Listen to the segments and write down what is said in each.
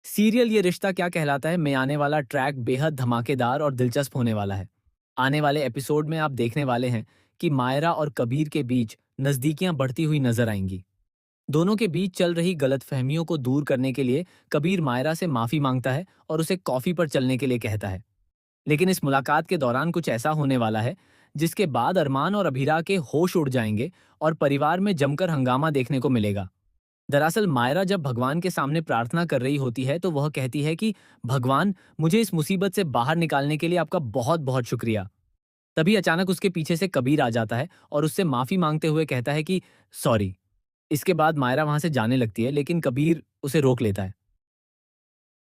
Serial ये रिश्ता क्या कहलाता है में आने वाला ट्रैक बेहद धमाकेदार और दिलचस्प होने वाला है। आने वाले एपिसोड में आप देखने वाले हैं कि मायरा और कबीर के बीच नजदीकियां बढ़ती हुई नजर आएंगी। दोनों के बीच चल रही गलतफहमियों को दूर करने के लिए कबीर मायरा से माफी मांगता है और उसे कॉफी पर चलने के लिए कहता है। लेकिन इस मुलाकात के दौरान कुछ ऐसा होने वाला है जिसके बाद अरमान और अभीरा के होश उड़ जाएंगे और परिवार में जमकर हंगामा देखने को मिलेगा। दरअसल मायरा जब भगवान के सामने प्रार्थना कर रही होती है तो वह कहती है कि भगवान, मुझे इस मुसीबत से बाहर निकालने के लिए आपका बहुत बहुत शुक्रिया। तभी अचानक उसके पीछे से कबीर आ जाता है और उससे माफी मांगते हुए कहता है कि सॉरी। इसके बाद मायरा वहां से जाने लगती है, लेकिन कबीर उसे रोक लेता है।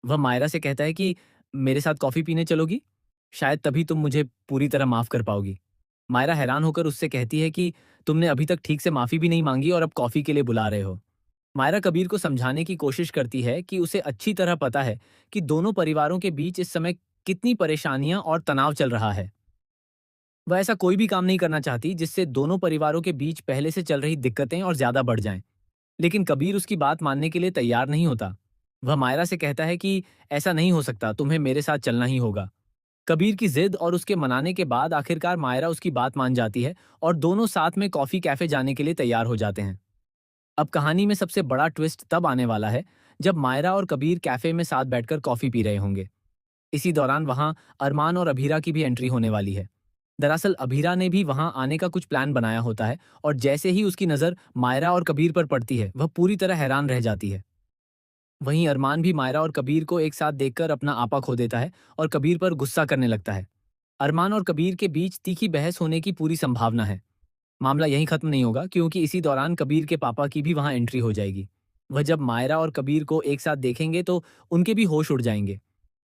वह मायरा से कहता है कि मेरे साथ कॉफी पीने चलोगी? शायद तभी तुम मुझे पूरी तरह माफ कर पाओगी। मायरा हैरान होकर उससे कहती है कि तुमने अभी तक ठीक से माफी भी नहीं मांगी और अब कॉफी के लिए बुला रहे हो। मायरा कबीर को समझाने की कोशिश करती है कि उसे अच्छी तरह पता है कि दोनों परिवारों के बीच इस समय कितनी परेशानियां और तनाव चल रहा है। वह ऐसा कोई भी काम नहीं करना चाहती जिससे दोनों परिवारों के बीच पहले से चल रही दिक्कतें और ज्यादा बढ़ जाएं। लेकिन कबीर उसकी बात मानने के लिए तैयार नहीं होता। वह मायरा से कहता है कि ऐसा नहीं हो सकता, तुम्हें मेरे साथ चलना ही होगा। कबीर की जिद और उसके मनाने के बाद आखिरकार मायरा उसकी बात मान जाती है और दोनों साथ में कॉफी कैफे जाने के लिए तैयार हो जाते हैं। अब कहानी में सबसे बड़ा ट्विस्ट तब आने वाला है जब मायरा और कबीर कैफे में साथ बैठकर कॉफी पी रहे होंगे। इसी दौरान वहां अरमान और अभीरा की भी एंट्री होने वाली है। दरअसल अभीरा ने भी वहां आने का कुछ प्लान बनाया होता है और जैसे ही उसकी नजर मायरा और कबीर पर पड़ती है वह पूरी तरह हैरान रह जाती है। वहीं अरमान भी मायरा और कबीर को एक साथ देखकर अपना आपा खो देता है और कबीर पर गुस्सा करने लगता है। अरमान और कबीर के बीच तीखी बहस होने की पूरी संभावना है। मामला यहीं खत्म नहीं होगा, क्योंकि इसी दौरान कबीर के पापा की भी वहां एंट्री हो जाएगी। वह जब मायरा और कबीर को एक साथ देखेंगे तो उनके भी होश उड़ जाएंगे।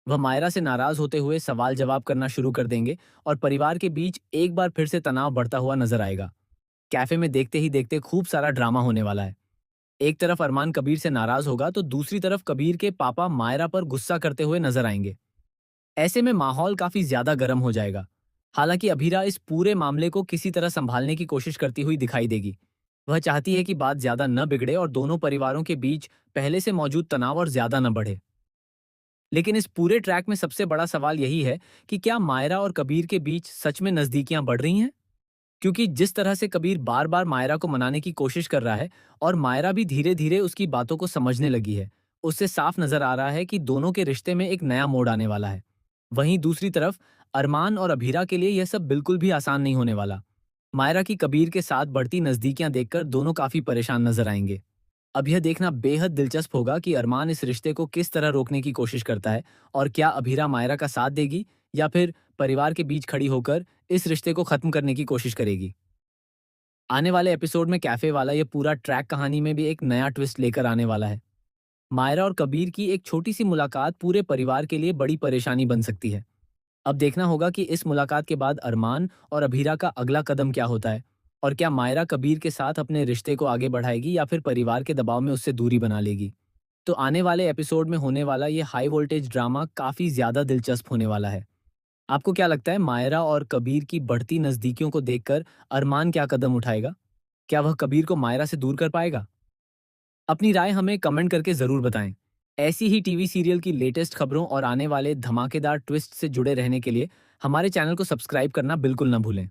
वह मायरा से नाराज होते हुए सवाल जवाब करना शुरू कर देंगे और परिवार के बीच एक बार फिर से तनाव बढ़ता हुआ नजर आएगा। कैफे में देखते ही देखते खूब सारा ड्रामा होने वाला है। एक तरफ अरमान कबीर से नाराज होगा तो दूसरी तरफ कबीर के पापा मायरा पर गुस्सा करते हुए नजर आएंगे। ऐसे में माहौल काफी ज्यादा गर्म हो जाएगा। हालांकि अभीरा इस पूरे मामले को किसी तरह संभालने की कोशिश करती हुई दिखाई देगी। वह चाहती है कि बात ज्यादा न बिगड़े और दोनों परिवारों के बीच पहले से मौजूद तनाव और ज्यादा न बढ़े। लेकिन इस पूरे ट्रैक में सबसे बड़ा सवाल यही है कि क्या मायरा और कबीर के बीच सच में नजदीकियां बढ़ रही हैं? क्योंकि जिस तरह से कबीर बार बार मायरा को मनाने की कोशिश कर रहा है और मायरा भी धीरे धीरे उसकी बातों को समझने लगी है, उससे साफ नजर आ रहा है कि दोनों के रिश्ते में एक नया मोड़ आने वाला है। वहीं दूसरी तरफ अरमान और अभीरा के लिए यह सब बिल्कुल भी आसान नहीं होने वाला। मायरा की कबीर के साथ बढ़ती नजदीकियां देखकर दोनों काफी परेशान नजर आएंगे। अब यह देखना बेहद दिलचस्प होगा कि अरमान इस रिश्ते को किस तरह रोकने की कोशिश करता है और क्या अभीरा मायरा का साथ देगी या फिर परिवार के बीच खड़ी होकर इस रिश्ते को खत्म करने की कोशिश करेगी। आने वाले एपिसोड में कैफे वाला ये पूरा ट्रैक कहानी में भी एक नया ट्विस्ट लेकर आने वाला है। मायरा और कबीर की एक छोटी सी मुलाकात पूरे परिवार के लिए बड़ी परेशानी बन सकती है। अब देखना होगा कि इस मुलाकात के बाद अरमान और अभीरा का अगला कदम क्या होता है और क्या मायरा कबीर के साथ अपने रिश्ते को आगे बढ़ाएगी या फिर परिवार के दबाव में उससे दूरी बना लेगी। तो आने वाले एपिसोड में होने वाला ये हाई वोल्टेज ड्रामा काफी ज्यादा दिलचस्प होने वाला है। आपको क्या लगता है, मायरा और कबीर की बढ़ती नजदीकियों को देखकर अरमान क्या कदम उठाएगा? क्या वह कबीर को मायरा से दूर कर पाएगा? अपनी राय हमें कमेंट करके जरूर बताएं। ऐसी ही टीवी सीरियल की लेटेस्ट खबरों और आने वाले धमाकेदार ट्विस्ट से जुड़े रहने के लिए हमारे चैनल को सब्सक्राइब करना बिल्कुल न भूलें।